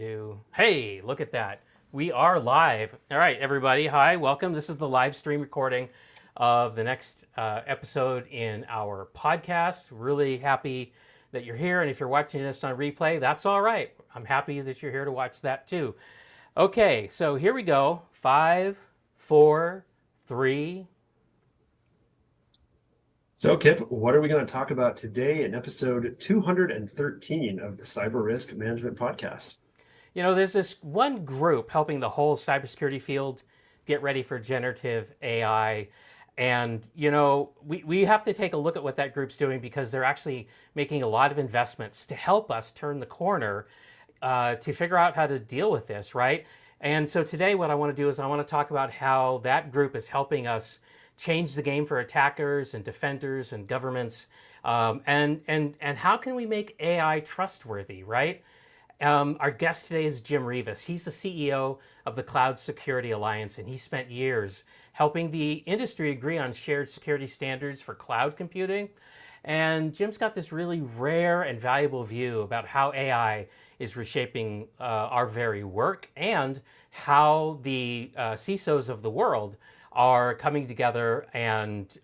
2. Hey, look at that. We are live. All right, everybody. Hi, welcome. This is the live stream recording of the next episode in our podcast. Really happy that you're here. And if you're watching this on replay, that's all right. I'm happy that you're here to watch that too. Okay, so here we go. 5, 4, 3. So, Kip, what are we going to talk about today in episode 213 of the Cyber Risk Management Podcast? You know, there's this one group helping the whole cybersecurity field get ready for generative AI. And, you know, we have to take a look at what that group's doing because they're actually making a lot of investments to help us turn the corner to figure out how to deal with this, right? And so today what I want to do is I want to talk about how that group is helping us change the game for attackers and defenders and governments. And how can we make AI trustworthy, right? Our guest today is Jim Reavis. He's the CEO of the Cloud Security Alliance, and he spent years helping the industry agree on shared security standards for cloud computing. And Jim's got this really rare and valuable view about how AI is reshaping our very work and how the CISOs of the world are coming together and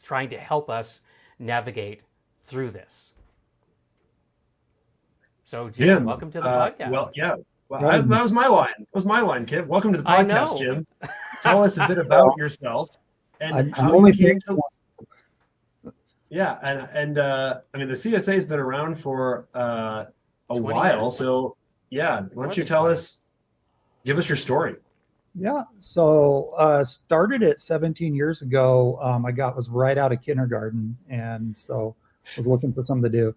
trying to help us navigate through this. So, Jim, welcome to the podcast. That was my line. That was my line, Kip. Welcome to the podcast, Jim. Tell us a bit about yourself and how you came to. Yeah, and I mean the CSA has been around for a while, years. so yeah. Why don't you tell us? Give us your story. Yeah, so started it 17 years ago. Was right out of kindergarten, and so was looking for something to do.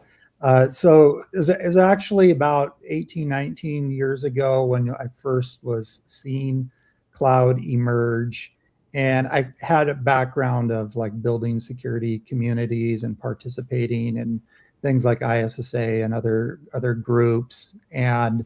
So it was actually about 18, 19 years ago when I first was seeing cloud emerge. And I had a background of like building security communities and participating in things like ISSA and other groups. And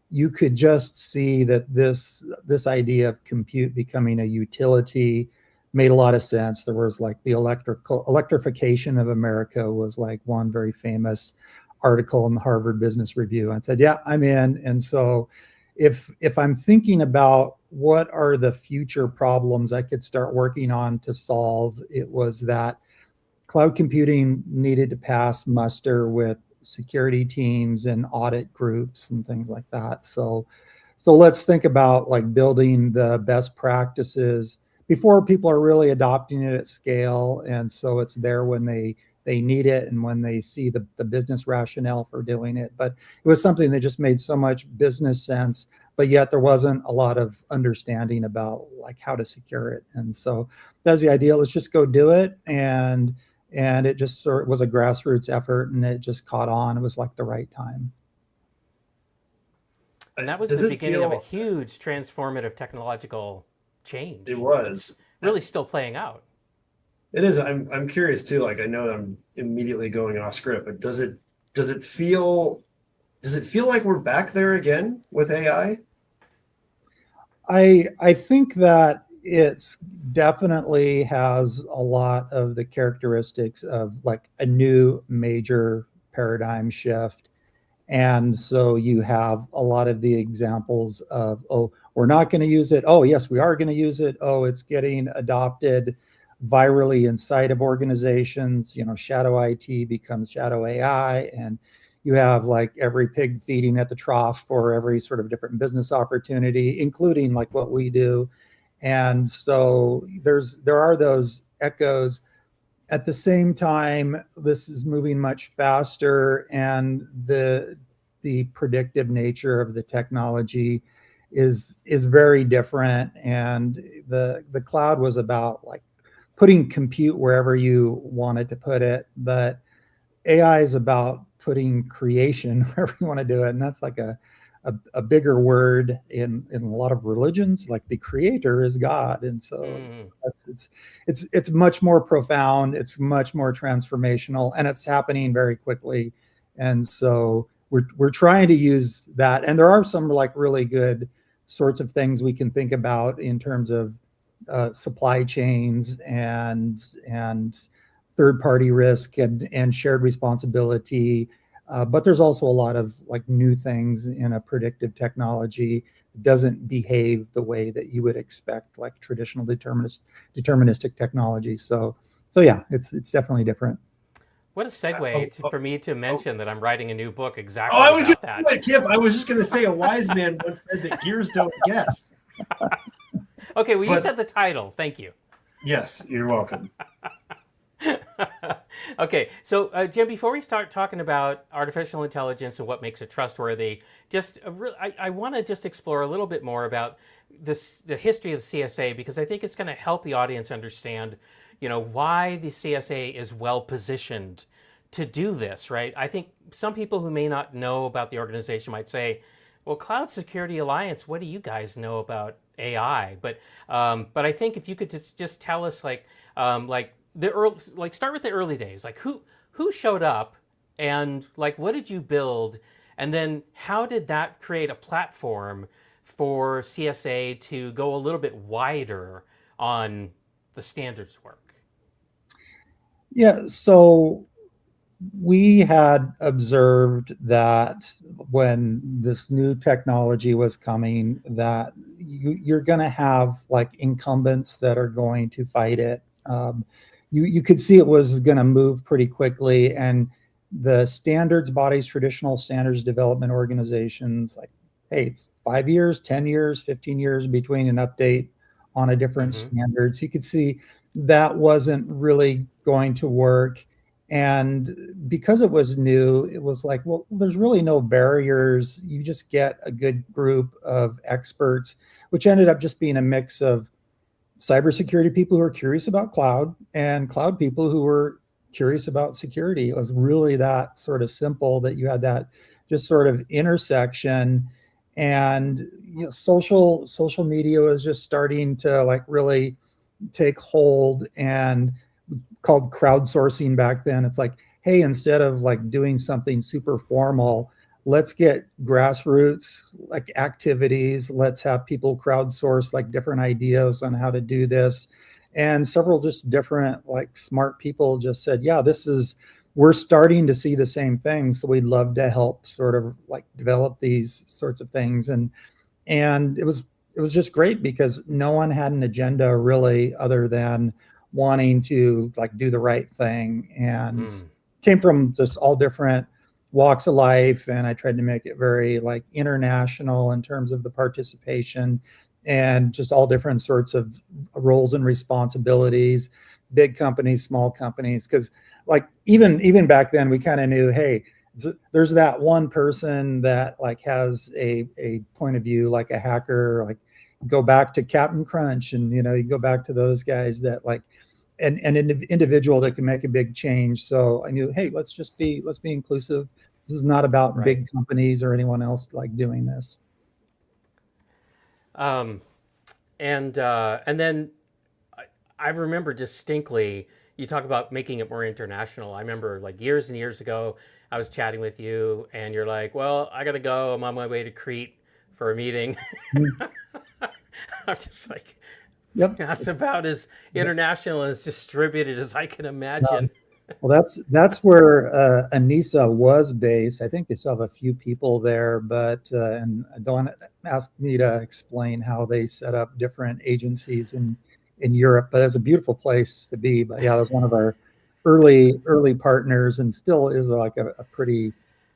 you could just see that this idea of compute becoming a utility made a lot of sense. There was like the electrification of America was like one very famous article in the Harvard Business Review. I said, yeah, I'm in. And so if I'm thinking about what are the future problems I could start working on to solve, it was that cloud computing needed to pass muster with security teams and audit groups and things like that. So let's think about like building the best practices before people are really adopting it at scale. And so it's there when they need it and when they see the business rationale for doing it. But it was something that just made so much business sense, but yet there wasn't a lot of understanding about like how to secure it. And so that was the idea. Let's just go do it. And it just sort of was a grassroots effort, and it just caught on. It was like the right time. And that was the beginning of a huge transformative technological change. It was really still playing out. It is. I'm curious too. Like I know I'm immediately going off script, but does it feel like we're back there again with AI? I think that it's definitely has a lot of the characteristics of like a new major paradigm shift. And so you have a lot of the examples of, oh, we're not going to use it. Oh, yes, we are going to use it. Oh, it's getting adopted virally inside of organizations. You know, shadow IT becomes shadow AI. And you have like every pig feeding at the trough for every sort of different business opportunity, including like what we do. And so there are those echoes. At the same time, this is moving much faster, and the predictive nature of the technology is very different. And the cloud was about like putting compute wherever you wanted to put it, but AI is about putting creation wherever you want to do it, and that's like a bigger word in a lot of religions. Like the creator is God, and so it's much more profound. It's much more transformational, and it's happening very quickly. And so we're trying to use that, and there are some like really good sorts of things we can think about in terms of supply chains and third-party risk and shared responsibility. But there's also a lot of like new things in a predictive technology. It doesn't behave the way that you would expect, like traditional deterministic technology. So yeah, it's definitely different. What a segue for me to mention that I'm writing a new book exactly I was about that. Kip, I was just going to say a wise man once said that gears don't guess. Okay, well, you said the title. Thank you. Yes, you're welcome. Okay, so Jim, before we start talking about artificial intelligence and what makes it trustworthy, I want to just explore a little bit more about the history of CSA, because I think it's going to help the audience understand, why the CSA is well positioned to do this, right? I think some people who may not know about the organization might say, well, Cloud Security Alliance, what do you guys know about AI? But I think if you could just tell us start with the early days, like who showed up and like what did you build, and then how did that create a platform for CSA to go a little bit wider on the standards work? Yeah, so we had observed that when this new technology was coming, that you're going to have like incumbents that are going to fight it. You could see it was going to move pretty quickly, and the standards bodies, traditional standards development organizations, like, hey, it's 5 years, 10 years, 15 years between an update on a different standard. So you could see that wasn't really going to work. And because it was new, it was like, well, there's really no barriers. You just get a good group of experts, which ended up just being a mix of cybersecurity people who are curious about cloud and cloud people who were curious about security. It was really that sort of simple, that you had that just sort of intersection. And social media was just starting to like really take hold, and called crowdsourcing back then. It's like, hey, instead of like doing something super formal, let's get grassroots like activities. Let's have people crowdsource like different ideas on how to do this. And several just different like smart people just said, yeah, we're starting to see the same thing. So we'd love to help sort of like develop these sorts of things. And it was just great because no one had an agenda really other than wanting to like do the right thing, and came from just all different walks of life. And I tried to make it very like international in terms of the participation, and just all different sorts of roles and responsibilities, big companies, small companies. Because like even back then we kind of knew, hey, there's that one person that like has a point of view, like a hacker, like go back to Captain Crunch, and you go back to those guys that like an individual that can make a big change. So I knew, hey, let's be inclusive. This is not about big companies or anyone else like doing this. And then I remember distinctly you talk about making it more international. I remember like years and years ago, I was chatting with you and you're like, well, I got to go. I'm on my way to Crete for a meeting. I was just like, yep, that's about as international and as distributed as I can imagine. Well, that's where ANISA was based. I think they still have a few people there, but and don't ask me to explain how they set up different agencies in Europe. But it's a beautiful place to be. But yeah, it was one of our early partners, and still is like a pretty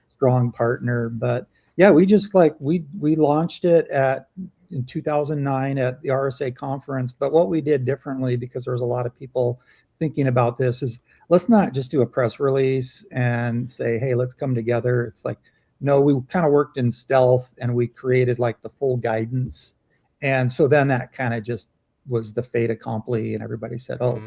strong partner. But yeah, we just like we launched it in 2009 at the RSA conference. But what we did differently, because there was a lot of people thinking about this, is let's not just do a press release and say, hey, let's come together. It's like, no, we kind of worked in stealth and we created like the full guidance. And so then that kind of just was the fait accompli, and everybody said, oh,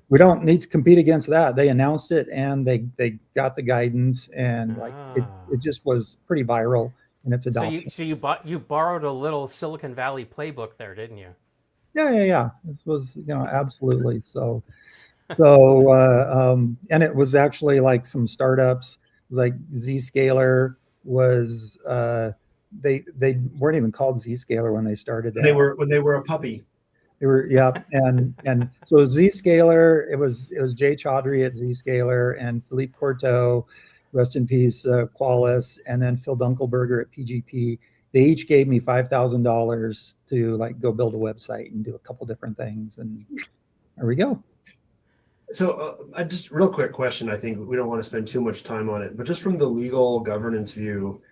we don't need to compete against that. They announced it and they got the guidance, and like it just was pretty viral in its adoption. So you borrowed a little Silicon Valley playbook there, didn't you? Yeah. This was, absolutely. So and it was actually like some startups. It was like Zscaler was they weren't even called Zscaler when they started that. When they were a puppy. They were, yeah, and so Zscaler, it was Jay Chaudhry at Zscaler and Philippe Courteau rest in peace, Qualys, and then Phil Dunkelberger at PGP. They each gave me $5,000 to like go build a website and do a couple different things, and there we go. So just real quick question. I think we don't want to spend too much time on it, but just from the legal governance view,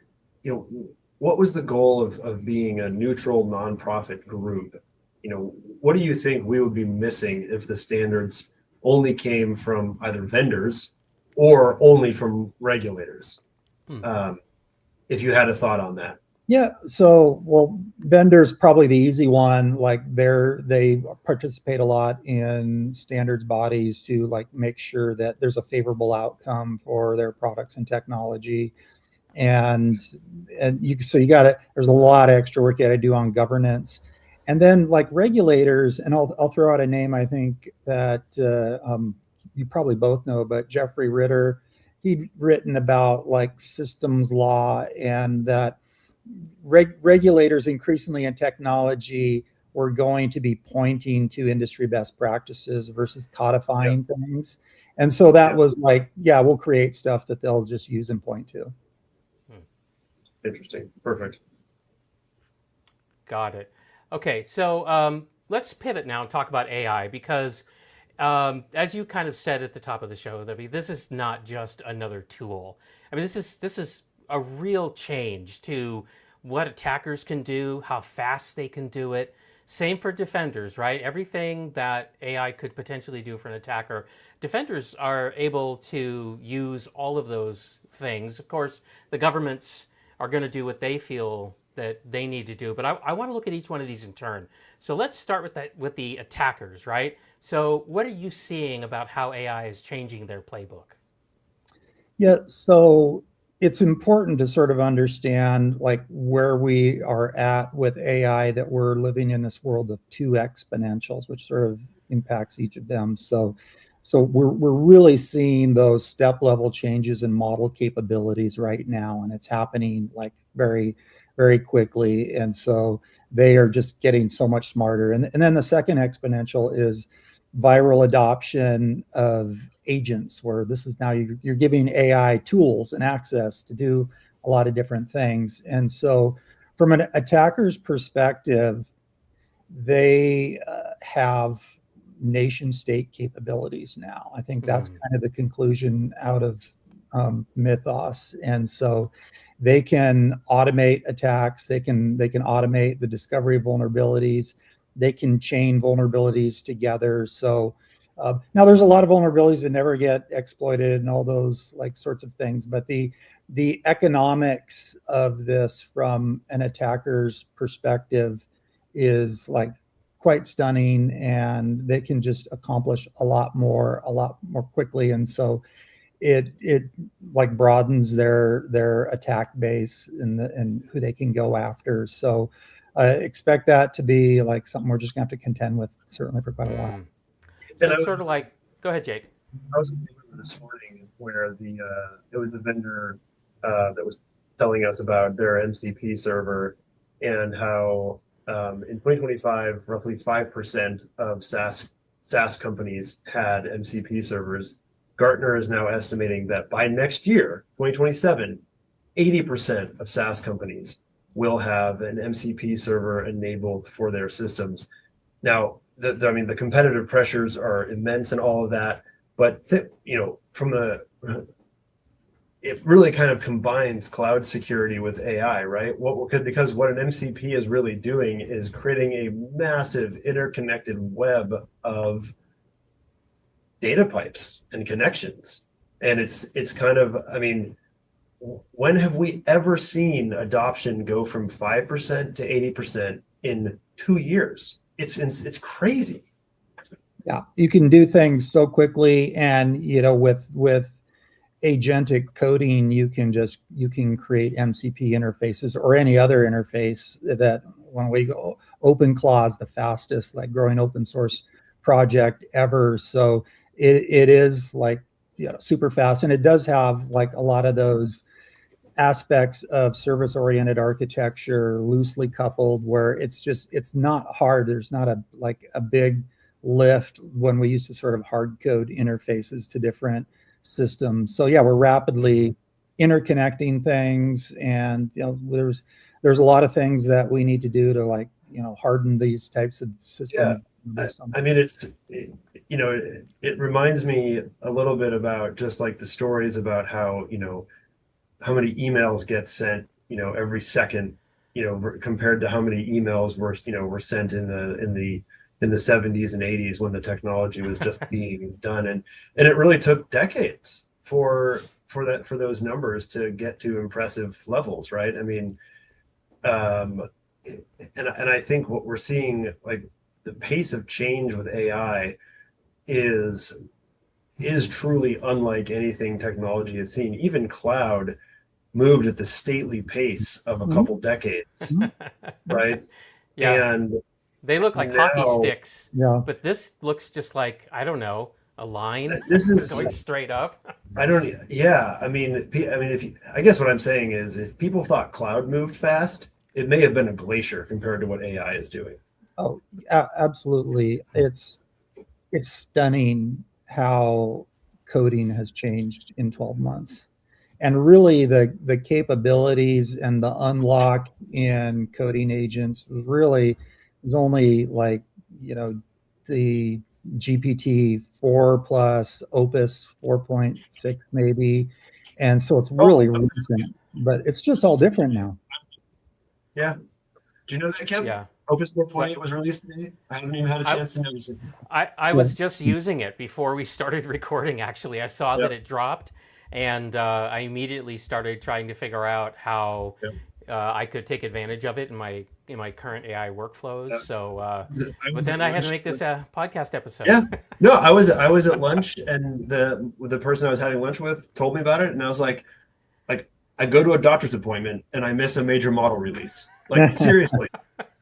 what was the goal of being a neutral nonprofit group? What do you think we would be missing if the standards only came from either vendors or only from regulators? If you had a thought on that. Yeah, so well, vendors probably the easy one. Like they participate a lot in standards bodies to like make sure that there's a favorable outcome for their products and technology. And you got to, there's a lot of extra work you got to do on governance. And then like regulators, and I'll throw out a name I think that you probably both know, but Jeffrey Ritter, he'd written about like systems law, and that regulators increasingly in technology were going to be pointing to industry best practices versus codifying things. And so that was like, yeah, we'll create stuff that they'll just use and point to. Interesting. Perfect. Got it. Okay, so let's pivot now and talk about AI, because as you kind of said at the top of the show, Libby, this is not just another tool. I mean, this is a real change to what attackers can do, how fast they can do it. Same for defenders, right? Everything that AI could potentially do for an attacker, defenders are able to use all of those things. Of course, the governments are going to do what they feel that they need to do, but I want to look at each one of these in turn. So let's start with the attackers, right? So what are you seeing about how AI is changing their playbook? Yeah, so it's important to sort of understand like where we are at with AI, that we're living in this world of two exponentials, which sort of impacts each of them. So we're really seeing those step level changes in model capabilities right now, and it's happening like very, very quickly. And so they are just getting so much smarter. And then the second exponential is viral adoption of agents, where this is now you're giving AI tools and access to do a lot of different things. And so from an attacker's perspective, they have nation state capabilities now. I think that's kind of the conclusion out of Mythos. And so they can automate attacks. They can automate the discovery of vulnerabilities. They can chain vulnerabilities together. So now there's a lot of vulnerabilities that never get exploited and all those like sorts of things. But the economics of this from an attacker's perspective is like quite stunning, and they can just accomplish a lot more quickly. And so it like broadens their attack base and who they can go after. So expect that to be like something we're just gonna have to contend with certainly for quite a while. So it's sort of like, go ahead, Jake. I was in the paper this morning where it was a vendor that was telling us about their MCP server and how in 2025, roughly 5% of SaaS companies had MCP servers. Gartner is now estimating that by next year, 2027, 80% of SaaS companies will have an MCP server enabled for their systems. Now, the competitive pressures are immense and all of that, but it really kind of combines cloud security with AI, right? Because what an MCP is really doing is creating a massive interconnected web of data pipes and connections. And it's kind of, I mean, when have we ever seen adoption go from 5% to 80% in 2 years? It's crazy. Yeah, you can do things so quickly, and with agentic coding, you can create MCP interfaces or any other interface that when we go OpenClaw is the fastest like growing open source project ever. So it is like super fast, and it does have like a lot of those aspects of service-oriented architecture loosely coupled, where it's not hard. There's not a big lift when we used to sort of hard code interfaces to different systems. So yeah, we're rapidly interconnecting things, and there's a lot of things that we need to do to like harden these types of systems. Yeah. I mean, it reminds me a little bit about just like the stories about how how many emails get sent every second, compared to how many emails were sent in the 70s and 80s when the technology was just being done, and it really took decades for those numbers to get to impressive levels, right? I mean, and I think what we're seeing, like the pace of change with AI is truly unlike anything technology has seen. Even cloud moved at the stately pace of a couple decades, right? Yeah. And they look like hockey sticks, yeah. but this looks just like, I don't know, a line. This is going straight up. Yeah. I mean, I guess what I'm saying is, if people thought cloud moved fast, it may have been a glacier compared to what AI is doing. Oh, absolutely. It's stunning how coding has changed in 12 months. And really the capabilities and the unlock in coding agents was only like, the GPT-4 plus Opus 4.6 maybe. And so it's really recent, but it's just all different now. Yeah. Do you know that, Kevin? Yeah. Opus 4.8 was released today. I haven't even had a chance to notice it. I was just using it before we started recording, actually. I saw that it dropped, and I immediately started trying to figure out how I could take advantage of it in my current AI workflows. So, but then I had to make this podcast episode. Yeah. No, I was at lunch, and the person I was having lunch with told me about it, and I was like I go to a doctor's appointment and I miss a major model release. Like seriously,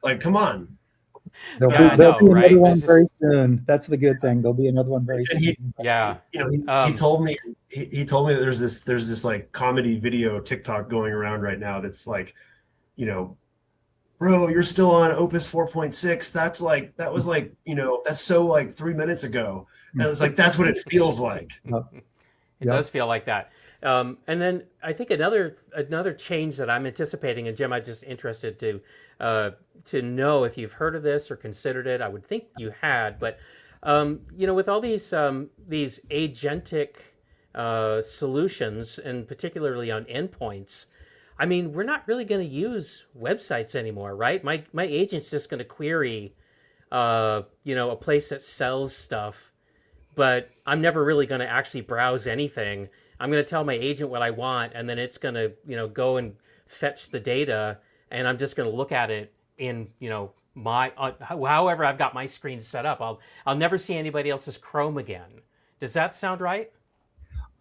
like come on. There'll be another one very soon. That's the good thing. There'll be another one very soon. He told me that there's this like comedy video TikTok going around right now that's like, bro, you're still on Opus 4.6. That was that's so like 3 minutes ago. And it's like, that's what it feels like. It does feel like that. And then I think another change that I'm anticipating, and Jim, I'm just interested to know if you've heard of this or considered it. I would think you had, but with all these agentic solutions, and particularly on endpoints, I mean, we're not really going to use websites anymore, right? My agent's just going to query, a place that sells stuff, but I'm never really going to actually browse anything. I'm going to tell my agent what I want, and then it's going to, go and fetch the data, and I'm just going to look at it in, my however I've got my screen set up. I'll never see anybody else's Chrome again. Does that sound right?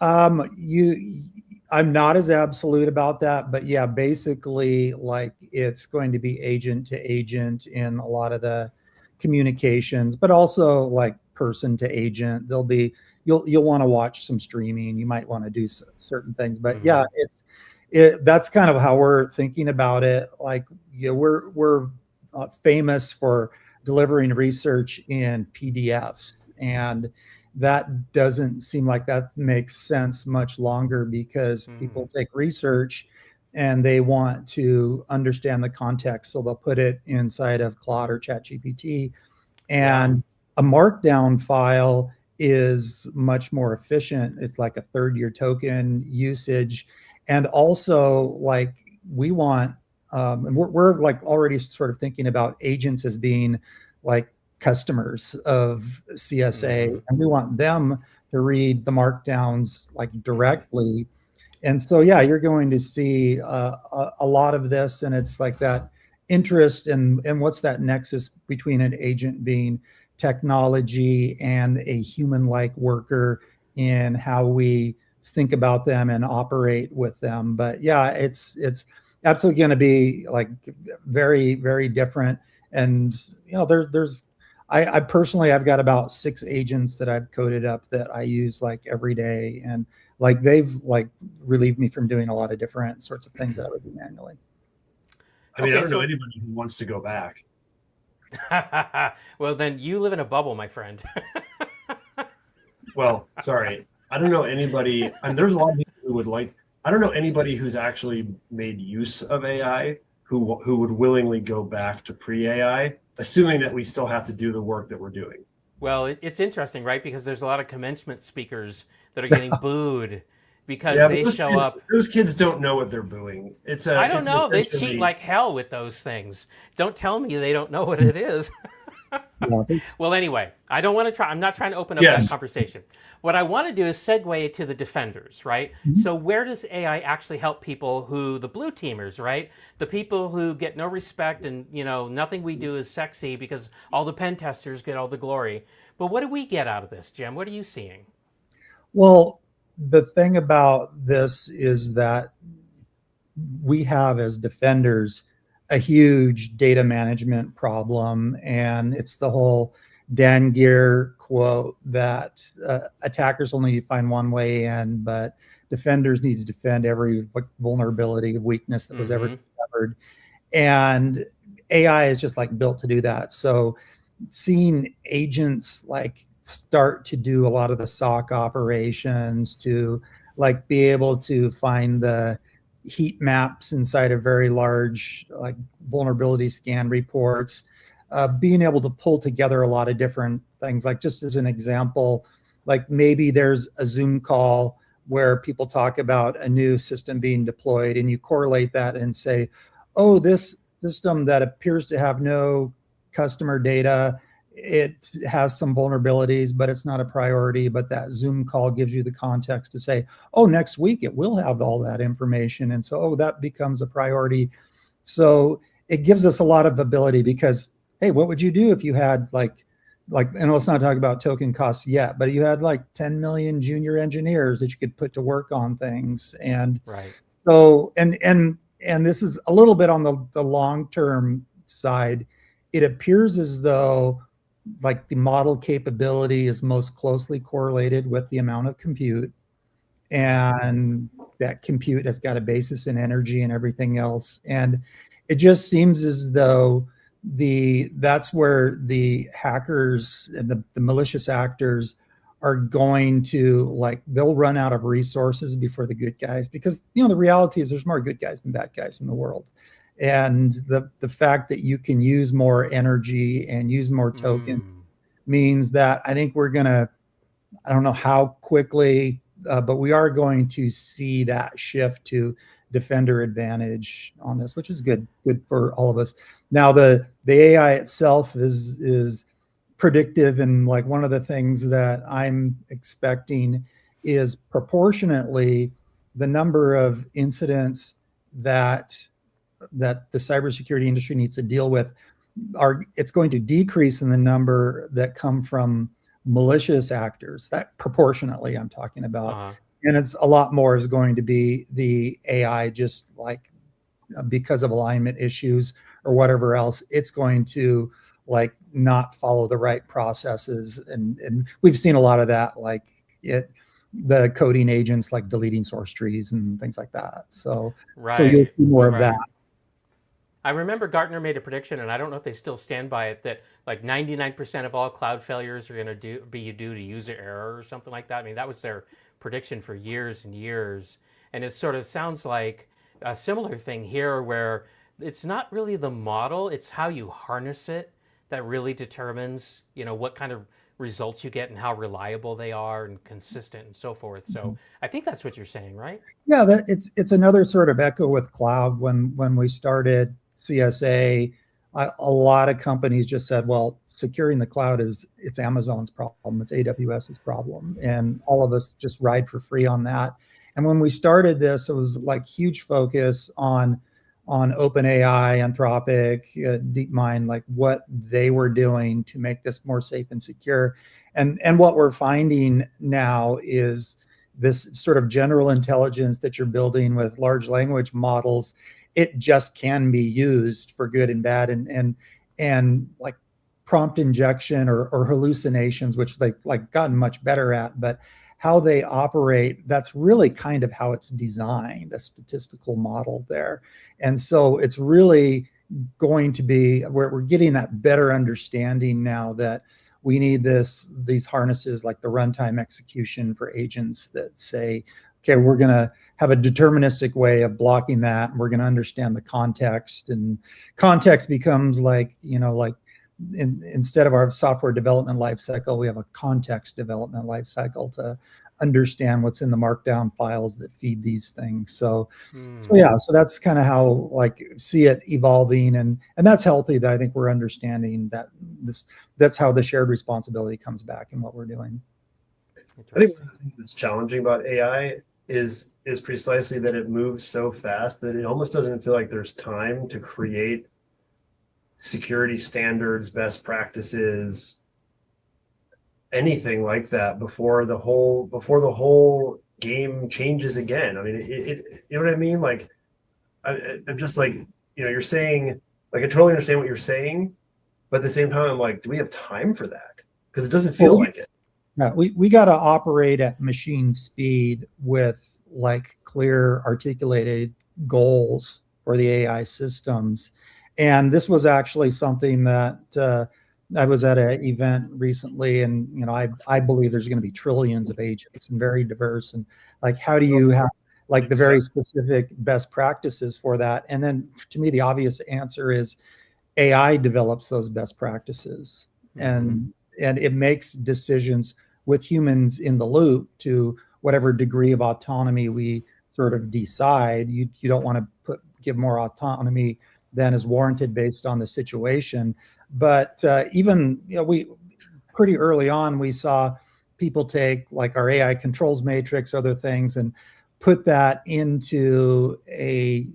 I'm not as absolute about that, but yeah, basically, like it's going to be agent to agent in a lot of the communications, but also like person to agent. You'll want to watch some streaming. You might want to do certain things, but yeah, that's kind of how we're thinking about it. Like, we're famous for delivering research in PDFs, and that doesn't seem like that makes sense much longer, because people take research and they want to understand the context, so they'll put it inside of Claude or ChatGPT, and a markdown file is much more efficient. It's like a third-year token usage. And also, like, we want, and we're like already sort of thinking about agents as being like customers of CSA, and we want them to read the markdowns like directly. And so, yeah, you're going to see a lot of this, and it's like that interest in what's that nexus between an agent being technology and a human-like worker in how we think about them and operate with them. But yeah, it's absolutely going to be like very, very different. And I personally, I've got about 6 agents that I've coded up that I use like every day, and like they've like relieved me from doing a lot of different sorts of things that I would do manually. I mean, I don't know anybody who wants to go back. Well, then you live in a bubble, my friend. Well, sorry. I don't know anybody, and there's a lot of people who would like I don't know anybody who's actually made use of AI who would willingly go back to pre-AI, assuming that we still have to do the work that we're doing. Well, it's interesting, right? Because there's a lot of commencement speakers that are getting booed because Yeah, but they show up. those kids don't know what they're booing. I don't It's know. They cheat essentially like hell with those things. Don't tell me they don't know what it is. Yeah, Well, anyway, I don't want to try. I'm not trying to open up Yes. that conversation. What I want to do is segue to the defenders, right? So where does AI actually help people who, the blue teamers, right? The people who get no respect and, nothing we do is sexy because all the pen testers get all the glory. But what do we get out of this, Jim? What are you seeing? Well, the thing about this is that we have as defenders a huge data management problem, and it's the whole Dan Gear quote that attackers only need to find one way in, but defenders need to defend every vulnerability, weakness that was ever discovered. And AI is just like built to do that. So seeing agents like start to do a lot of the SOC operations, to like be able to find the heat maps inside of very large like vulnerability scan reports, being able to pull together a lot of different things. Like just as an example, like maybe there's a Zoom call where people talk about a new system being deployed, and you correlate that and say, oh, this system that appears to have no customer data, it has some vulnerabilities, but it's not a priority. But that Zoom call gives you the context to say, oh, next week it will have all that information. And so, oh, that becomes a priority. So it gives us a lot of ability because, hey, what would you do if you had and let's not talk about token costs yet, but you had like 10 million junior engineers that you could put to work on things. And right. So, and this is a little bit on the long-term side. It appears as though like the model capability is most closely correlated with the amount of compute, and that compute has got a basis in energy and everything else. And it just seems as though that's where the hackers and the malicious actors are going to, like, they'll run out of resources before the good guys, because the reality is there's more good guys than bad guys in the world. And the fact that you can use more energy and use more tokens means that I think we're gonna, I don't know how quickly, but we are going to see that shift to defender advantage on this, which is good for all of us. Now the AI itself is predictive, and like one of the things that I'm expecting is proportionately the number of incidents that the cybersecurity industry needs to deal with it's going to decrease in the number that come from malicious actors. That proportionately I'm talking about. And it's a lot more is going to be the AI, just like because of alignment issues or whatever else, it's going to like not follow the right processes. And we've seen a lot of that, like the coding agents like deleting source trees and things like that. So you'll see more of that. I remember Gartner made a prediction, and I don't know if they still stand by it, that like 99% of all cloud failures are going to be due to user error or something like that. I mean, that was their prediction for years and years. And it sort of sounds like a similar thing here, where it's not really the model, it's how you harness it that really determines, what kind of results you get and how reliable they are and consistent and so forth. So I think that's what you're saying, right? Yeah, it's another sort of echo with cloud. When we started CSA, a lot of companies just said, well, securing the cloud it's Amazon's problem, it's AWS's problem, and all of us just ride for free on that. And when we started this, it was like huge focus on OpenAI, Anthropic, DeepMind, like what they were doing to make this more safe and secure. And what we're finding now is this sort of general intelligence that you're building with large language models, it just can be used for good and bad, and like prompt injection or hallucinations, which they've like gotten much better at, but how they operate, that's really kind of how it's designed, a statistical model there. And so it's really going to be where we're getting that better understanding now that we need these harnesses like the runtime execution for agents that say, okay, we're going to have a deterministic way of blocking that, and we're going to understand the context, and context becomes like, instead of our software development lifecycle, we have a context development lifecycle to understand what's in the markdown files that feed these things. So that's kind of how see it evolving, and that's healthy. That I think we're understanding that that's how the shared responsibility comes back in what we're doing. I think one of the things that's challenging about AI is precisely that it moves so fast that it almost doesn't feel like there's time to create security standards, best practices, anything like that before the whole game changes again. I mean, you know what I mean? Like, I'm just like, you're saying, like, I totally understand what you're saying, but at the same time, I'm like, do we have time for that? Because it doesn't feel like it. Yeah, we got to operate at machine speed with clear articulated goals for the AI systems. And this was actually something that I was at an event recently, and I believe there's going to be trillions of agents and very diverse. And how do you have the very specific best practices for that? And then to me, the obvious answer is AI develops those best practices, and it makes decisions with humans in the loop to whatever degree of autonomy we sort of decide. You don't want to give more autonomy than is warranted based on the situation. But even we pretty early on, we saw people take our AI controls matrix, other things, and put that into a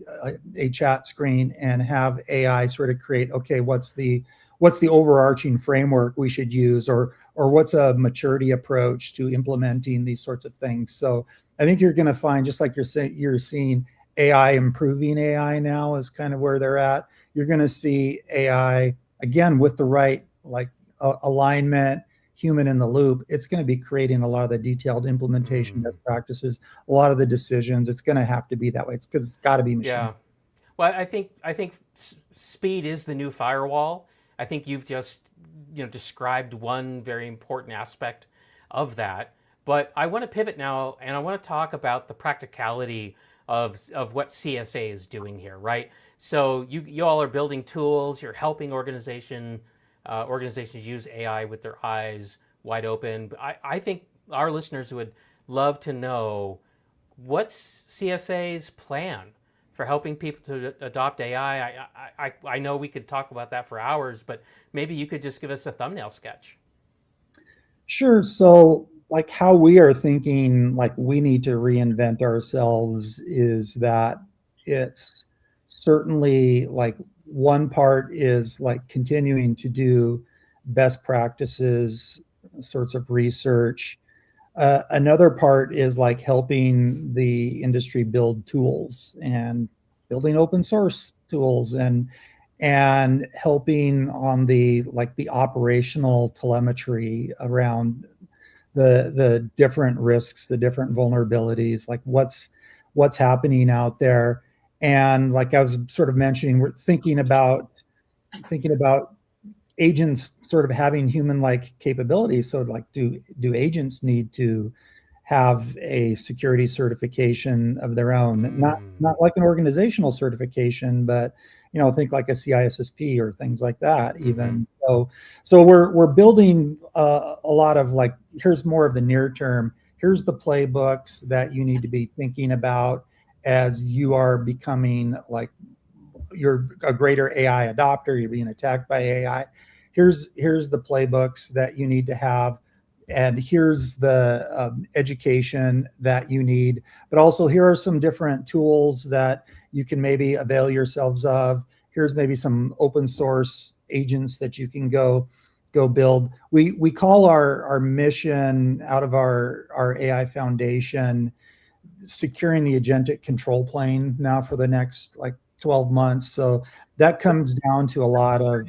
chat screen and have AI sort of create, okay, what's the overarching framework we should use, or what's a maturity approach to implementing these sorts of things. So I think you're going to find, just like you're seeing AI improving AI now is kind of where they're at. You're going to see AI again with the right alignment, human in the loop. It's going to be creating a lot of the detailed implementation best practices, a lot of the decisions. It's going to have to be that way. It's because it's got to be machines. Yeah. Well, I think speed is the new firewall. I think you've just described one very important aspect of that. But I want to pivot now, and I want to talk about the practicality of what CSA is doing here, right? So you all are building tools. You're helping organizations use AI with their eyes wide open. But I think our listeners would love to know, what's CSA's plan for helping people to adopt AI? I know we could talk about that for hours, but maybe you could just give us a thumbnail sketch. Sure. So how we are thinking, we need to reinvent ourselves, is that it's certainly one part is continuing to do best practices sorts of research. Another part is helping the industry build tools and building open source tools, and helping on the operational telemetry around the different risks, the different vulnerabilities, what's happening out there. And I was sort of mentioning, we're thinking about agents sort of having human-like capabilities. So do agents need to have a security certification of their own? Not like an organizational certification, but think like a CISSP or things like that even. So we're building a lot of here's more of the near term. Here's the playbooks that you need to be thinking about as you are becoming you're a greater AI adopter, you're being attacked by AI. Here's the playbooks that you need to have, and here's the education that you need. But also, here are some different tools that you can maybe avail yourselves of. Here's maybe some open source agents that you can go build. We call our mission out of our AI Foundation securing the agentic control plane now for the next 12 months. So that comes down to a lot of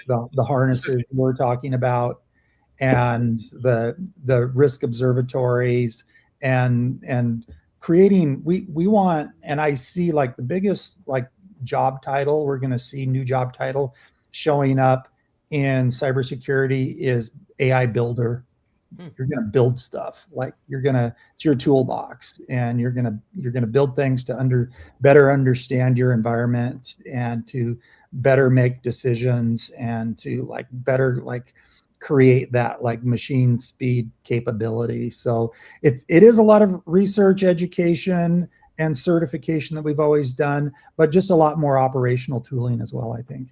the harnesses we're talking about, and the risk observatories, and creating, we want, and I see the biggest job title, we're going to see new job title showing up in cybersecurity is AI builder. you're going to build stuff. Like it's your toolbox, and you're going to build things to better understand your environment and to better make decisions and to like better like create that like machine speed capability. So it is a lot of research, education, and certification that we've always done, but just a lot more operational tooling as well, I think.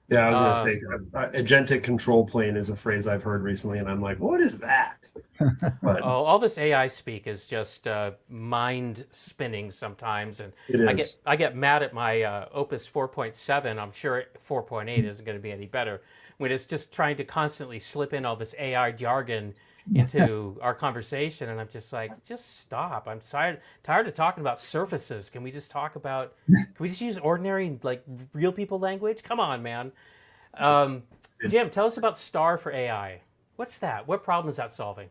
Yeah, I was going to say, agentic control plane is a phrase I've heard recently, and I'm like, what is that? But all this AI speak is just mind spinning sometimes, and I get mad at my Opus 4.7. I'm sure 4.8 isn't going to be any better when it's just trying to constantly slip in all this AI jargon into our conversation, and I'm just like, just stop. I'm tired of talking about surfaces. Can we just use ordinary, like, real people language? Come on, man. Jim, tell us about STAR for AI. What's that? What problem is that solving?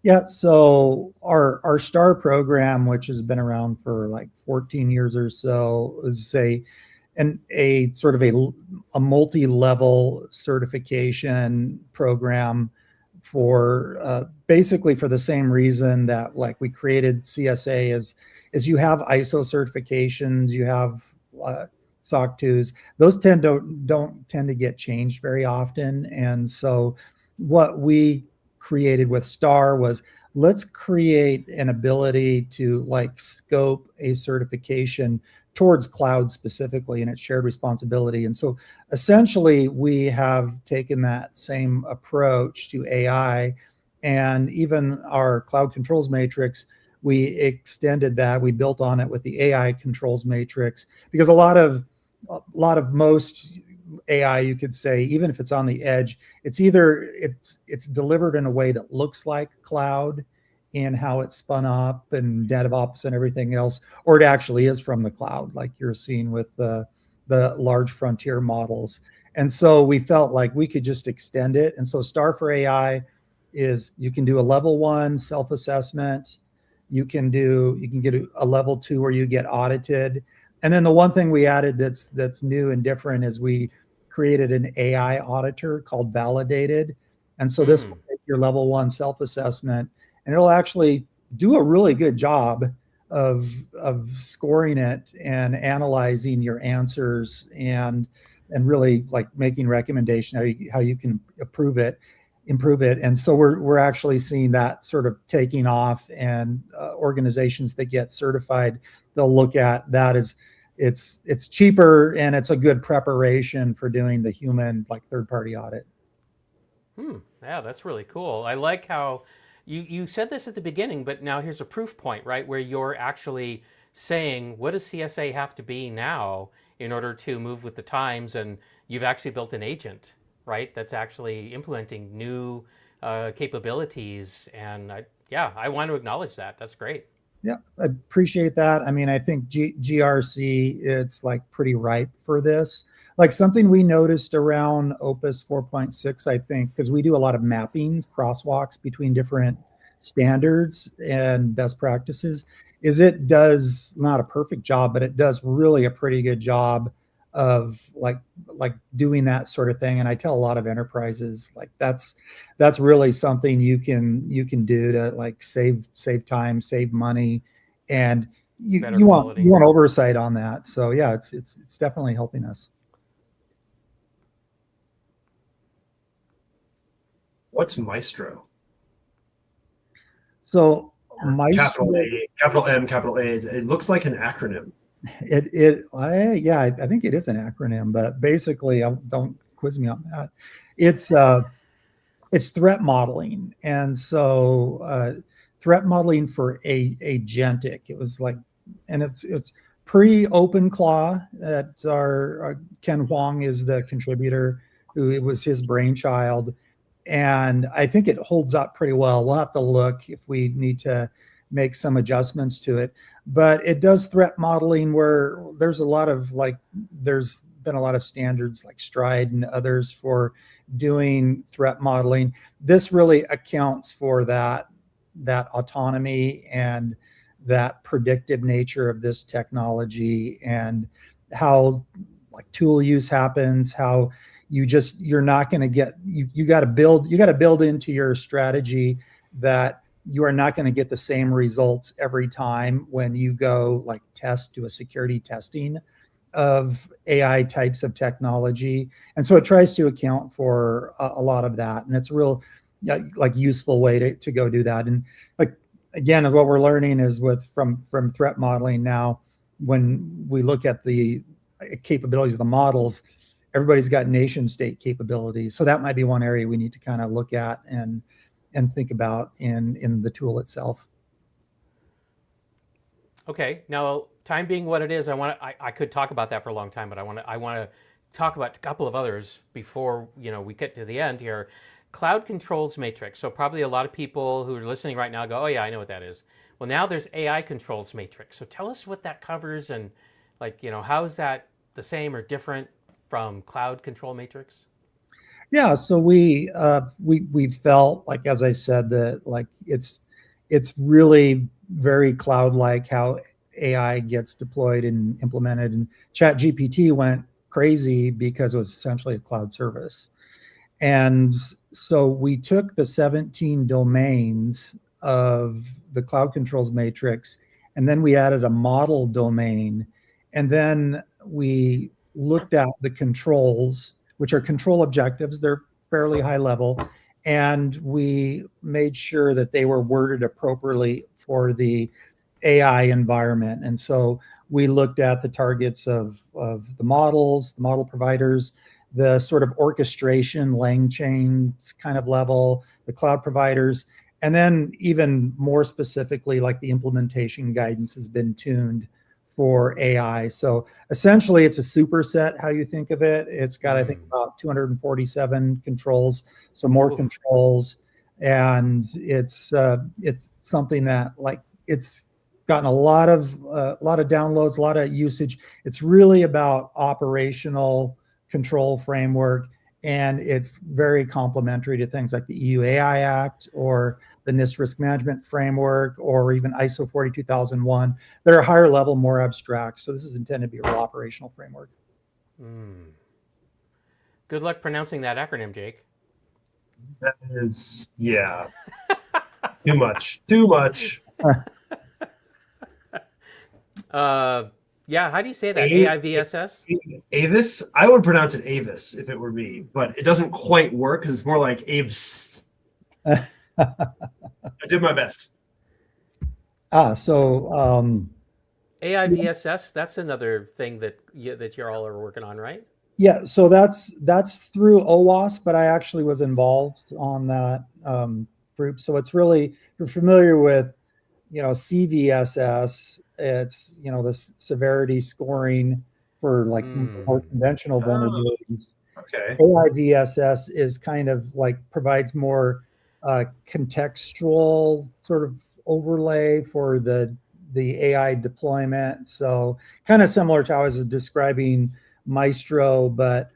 Yeah, so our STAR program, which has been around for like 14 years or so, is a sort of a multi-level certification program for basically for the same reason that like we created CSA is you have ISO certifications, you have SOC 2s. Those don't tend to get changed very often. And so what we created with STAR was, let's create an ability to like scope a certification towards cloud specifically and its shared responsibility. And so essentially we have taken that same approach to AI, and even our cloud controls matrix, we extended that. We built on it with the AI controls matrix, because a lot of most AI, you could say, even if it's on the edge, it's either it's delivered in a way that looks like cloud in how it's spun up and DataOps and everything else, or it actually is from the cloud, like you're seeing with the large frontier models. And so we felt like we could just extend it. And so STAR for AI is, you can do a level 1 self-assessment. You can get a level 2 where you get audited. And then the one thing we added that's new and different is we created an AI auditor called Validated. And so this will take your level 1 self-assessment, and it'll actually do a really good job of scoring it and analyzing your answers and really like making recommendation how you can improve it. And so we're actually seeing that sort of taking off, and organizations that get certified, they'll look at that as it's cheaper and it's a good preparation for doing the human like third-party audit. Yeah, that's really cool. I like how you said this at the beginning, but now here's a proof point, right? Where you're actually saying, what does CSA have to be now in order to move with the times? And you've actually built an agent, right? That's actually implementing new capabilities. And I want to acknowledge that. That's great. Yeah, I appreciate that. I mean, I think GRC, it's like pretty ripe for this. Like something we noticed around Opus 4.6, I think, because we do a lot of mappings, crosswalks between different standards and best practices, is it does not a perfect job, but it does really a pretty good job of like doing that sort of thing. And I tell a lot of enterprises like that's really something you can do to like save time, save money, and you want oversight on that. So yeah, it's definitely helping us. What's Maestro? So Maestro, capital M, capital A. It looks like an acronym. I think it is an acronym, but basically, don't quiz me on that. It's threat modeling, and so threat modeling for agentic. It was like, and it's pre-OpenClaw. That our Ken Huang is the contributor, who it was his brainchild. And I think it holds up pretty well. We'll have to look if we need to make some adjustments to it. But it does threat modeling where there's been a lot of standards like Stride and others for doing threat modeling. This really accounts for that autonomy and that predictive nature of this technology, and how like tool use happens, how you're not going to get, you got to build into your strategy that you are not going to get the same results every time when you go like do a security testing of AI types of technology. And so it tries to account for a lot of that. And it's a real like useful way to go do that. And like, again, what we're learning is from threat modeling now, when we look at the capabilities of the models, everybody's got nation state capabilities. So that might be one area we need to kind of look at and think about in the tool itself. Okay, now time being what it is, I could talk about that for a long time, but I want to talk about a couple of others before we get to the end here. Cloud Controls Matrix. So probably a lot of people who are listening right now go, oh yeah, I know what that is. Well, now there's AI Controls Matrix. So tell us what that covers and how is that the same or different from Cloud Control Matrix? Yeah, so we felt like, as I said, that like it's really very cloud-like how AI gets deployed and implemented, and ChatGPT went crazy because it was essentially a cloud service. And so we took the 17 domains of the Cloud Controls Matrix, and then we added a model domain, and then we looked at the controls, which are control objectives. They're fairly high level, and we made sure that they were worded appropriately for the AI environment. And so we looked at the targets of the models, the model providers, the sort of orchestration, LangChain kind of level, the cloud providers, and then even more specifically, like the implementation guidance has been tuned for AI. So essentially it's a superset, how you think of it. It's got, I think, about 247 controls, so more controls. And it's something that like, it's gotten a lot of downloads, a lot of usage. It's really about operational control framework, and it's very complementary to things like the EU AI Act or the NIST Risk Management Framework, or even ISO 42001. They're higher level, more abstract. So this is intended to be a real operational framework. Good luck pronouncing that acronym, Jake. That is, yeah. Too much. Yeah, how do you say that? AIVSS? Avis? I would pronounce it Avis if it were me, but it doesn't quite work because it's more like Avis. I did my best. AIVSS, that's another thing that you all are working on, right? Yeah, so that's through OWASP, but I actually was involved on that group. So it's really, if you're familiar with, CVSS, it's, the severity scoring for like more conventional vulnerabilities. Okay. AIVSS is kind of like provides more contextual sort of overlay for the AI deployment. So kind of similar to how I was describing Maestro, but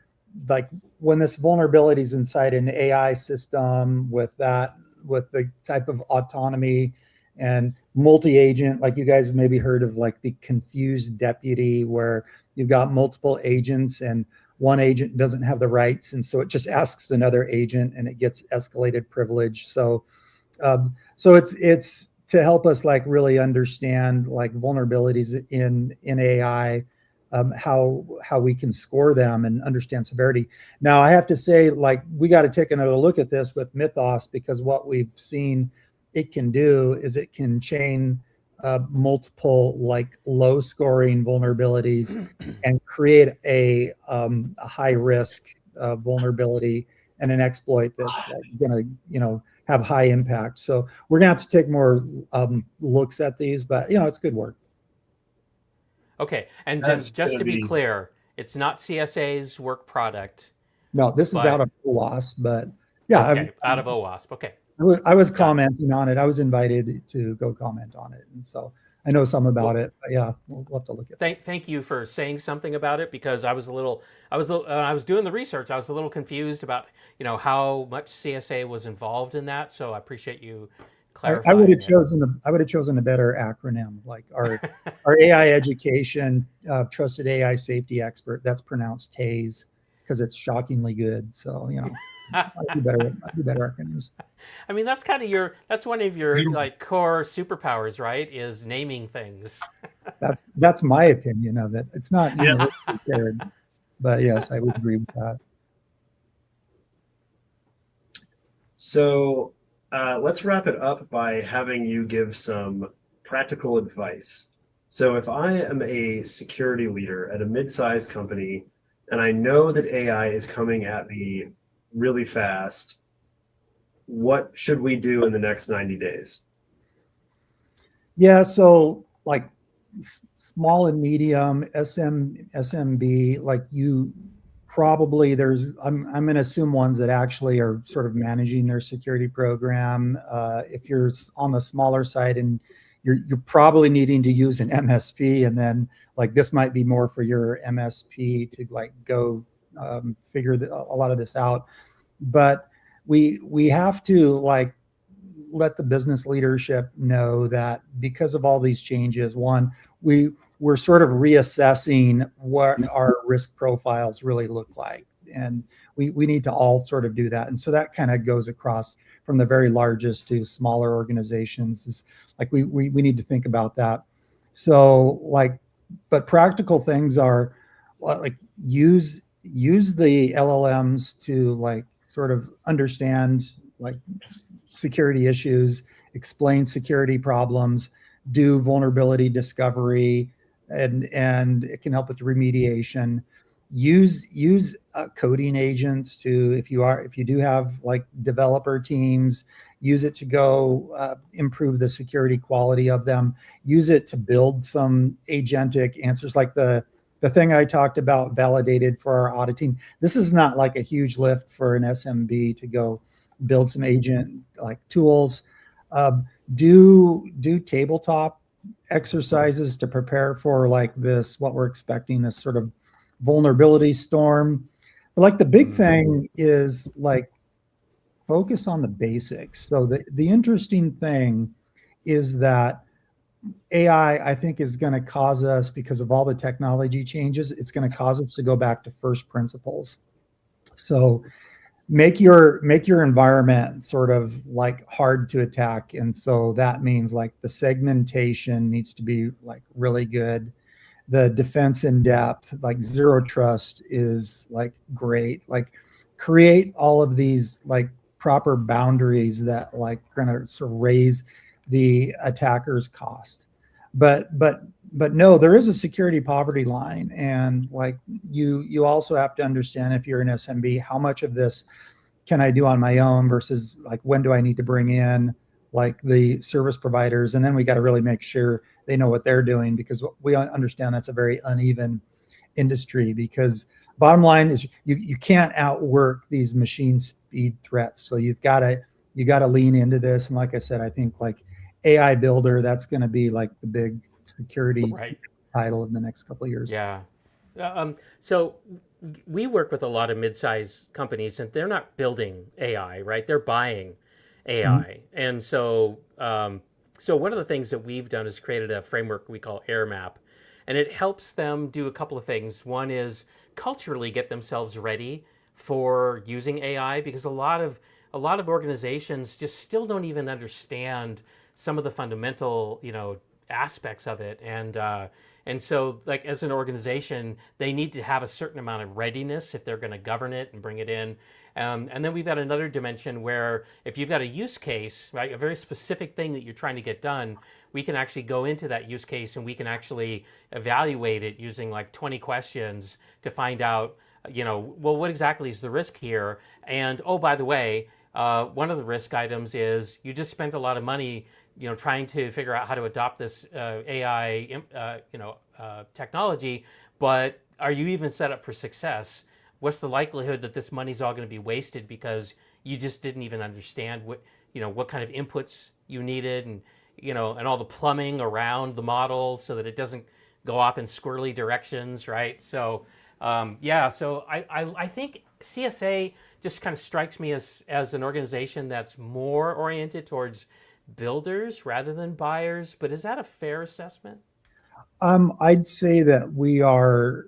like when this vulnerability is inside an AI system with the type of autonomy and multi-agent, like you guys have maybe heard of like the confused deputy, where you've got multiple agents and one agent doesn't have the rights, and so it just asks another agent and it gets escalated privilege. So it's to help us like really understand like vulnerabilities in AI, how we can score them and understand severity. Now I have to say, like, we got to take another look at this with Mythos, because what we've seen it can do is it can chain multiple like low scoring vulnerabilities and create a high risk vulnerability and an exploit that's going to have high impact. So we're gonna have to take more looks at these, but it's good work. Okay, and just to be clear, it's not CSA's work product. No, this is out of OWASP, but yeah, okay, out of OWASP. Okay. I was commenting on it. I was invited to go comment on it, and so I know some about it. But yeah, we'll have to look at it. Thank you for saying something about it, because I was doing the research. I was a little confused about how much CSA was involved in that. So I appreciate you clarifying. I would have chosen a better acronym, like our AI education trusted AI safety expert. That's pronounced TASE, because it's shockingly good. So, I do better acronyms. I mean, that's kind of that's one of your like core superpowers, right? Is naming things. That's my opinion of it. It's not universally shared, but yes, I would agree with that. So let's wrap it up by having you give some practical advice. So if I am a security leader at a mid-sized company and I know that AI is coming at me really fast, what should we do in the next 90 days? Yeah, so like small and medium SMB, like you probably I'm going to assume ones that actually are sort of managing their security program. If you're on the smaller side and you're probably needing to use an MSP, and then like this might be more for your MSP to like go figure a lot of this out. But we have to like let the business leadership know that because of all these changes, one, we're sort of reassessing what our risk profiles really look like. And we need to all sort of do that. And so that kind of goes across from the very largest to smaller organizations. Is like we need to think about that. So like, but practical things are like use the LLMs to like sort of understand like security issues, explain security problems, do vulnerability discovery, and it can help with remediation. Use coding agents to, if you do have like developer teams, use it to go improve the security quality of them. Use it to build some agentic answers, like the thing I talked about, validated for our auditing. This is not like a huge lift for an SMB to go build some agent like tools. Do tabletop exercises to prepare for like this, what we're expecting, this sort of vulnerability storm. But like the big thing is like focus on the basics. So the interesting thing is that AI, I think, is going to cause us, because of all the technology changes, it's going to cause us to go back to first principles. So make your environment sort of like hard to attack. And so that means like the segmentation needs to be like really good. The defense in depth, like zero trust, is like great. Like create all of these like proper boundaries that like going to sort of raise the attacker's cost. But no, there is a security poverty line. And like you also have to understand, if you're an SMB, how much of this can I do on my own versus like when do I need to bring in like the service providers? And then we got to really make sure they know what they're doing, because we understand that's a very uneven industry. Because bottom line is you can't outwork these machine speed threats. So you got to lean into this. And like I said, I think like AI builder, that's going to be like the big security title in the next couple of years. Yeah. So we work with a lot of mid-sized companies, and they're not building AI, right? They're buying AI. Mm-hmm. And so so one of the things that we've done is created a framework we call AirMap, and it helps them do a couple of things. One is culturally get themselves ready for using AI, because a lot of organizations just still don't even understand some of the fundamental, aspects of it. And so like as an organization, they need to have a certain amount of readiness if they're going to govern it and bring it in. And then we've got another dimension where if you've got a use case, right, a very specific thing that you're trying to get done, we can actually go into that use case and we can actually evaluate it using like 20 questions to find out, well, what exactly is the risk here? And oh, by the way, one of the risk items is you just spent a lot of money trying to figure out how to adopt this AI, technology, but are you even set up for success? What's the likelihood that this money's all going to be wasted because you just didn't even understand what kind of inputs you needed, and and all the plumbing around the model so that it doesn't go off in squirrely directions, right? So so I think CSA just kind of strikes me as an organization that's more oriented towards builders rather than buyers. But is that a fair assessment? I'd say that we are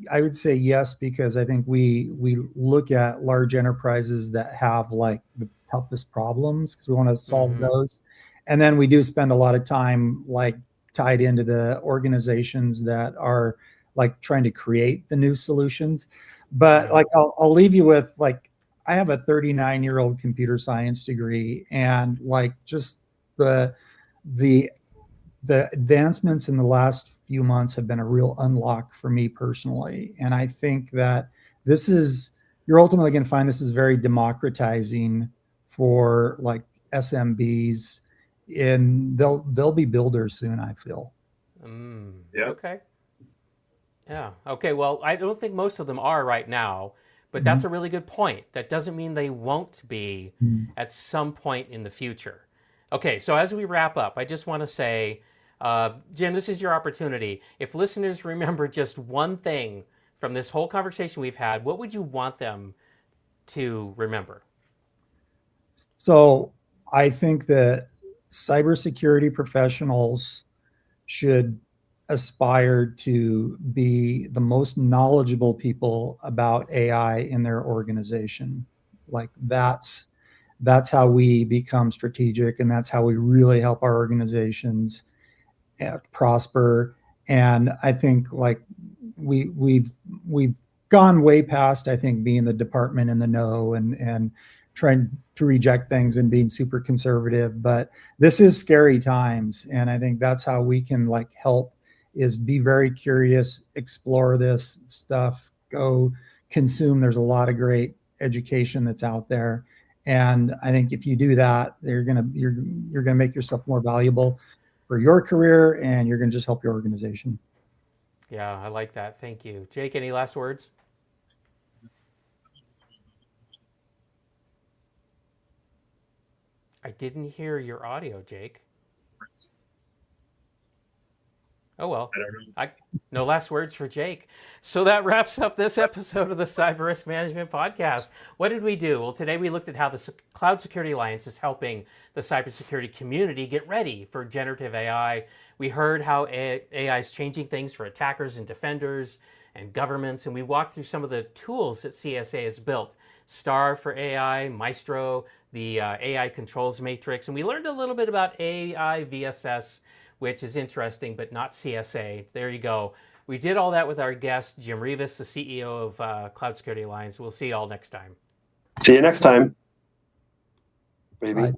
I would say yes, because I think we look at large enterprises that have like the toughest problems because we want to solve those. And then we do spend a lot of time like tied into the organizations that are like trying to create the new solutions. But like I'll leave you with like I have a 39-year-old computer science degree, and like just the advancements in the last few months have been a real unlock for me personally. And I think that you're ultimately going to find this is very democratizing for like SMBs, and they'll be builders soon, I feel. Yeah. Okay. Yeah. Okay. Well, I don't think most of them are right now, but that's a really good point. That doesn't mean they won't be at some point in the future. Okay. So as we wrap up, I just want to say, Jim, this is your opportunity. If listeners remember just one thing from this whole conversation we've had, what would you want them to remember? So I think that cybersecurity professionals should aspire to be the most knowledgeable people about AI in their organization. Like that's how we become strategic, and that's how we really help our organizations prosper. And I think like we've gone way past, I think, being the department in the know and trying to reject things and being super conservative. But this is scary times, and I think that's how we can like help is be very curious, explore this stuff, go consume. There's a lot of great education that's out there, and I think if you do that, you're gonna make yourself more valuable for your career, and you're gonna just help your organization. Yeah, I like that. Thank you. Jake, any last words? I didn't hear your audio, Jake. Oh, well. No last words for Jake. So that wraps up this episode of the Cyber Risk Management Podcast. What did we do? Well, today we looked at how the Cloud Security Alliance is helping the cybersecurity community get ready for generative AI. We heard how AI is changing things for attackers and defenders and governments, and we walked through some of the tools that CSA has built. STAR for AI, Maestro, the AI controls matrix, and we learned a little bit about AI VSS, which is interesting, but not CSA. There you go. We did all that with our guest, Jim Rivas, the CEO of Cloud Security Alliance. We'll see you all next time. See you next time. Baby. Bye.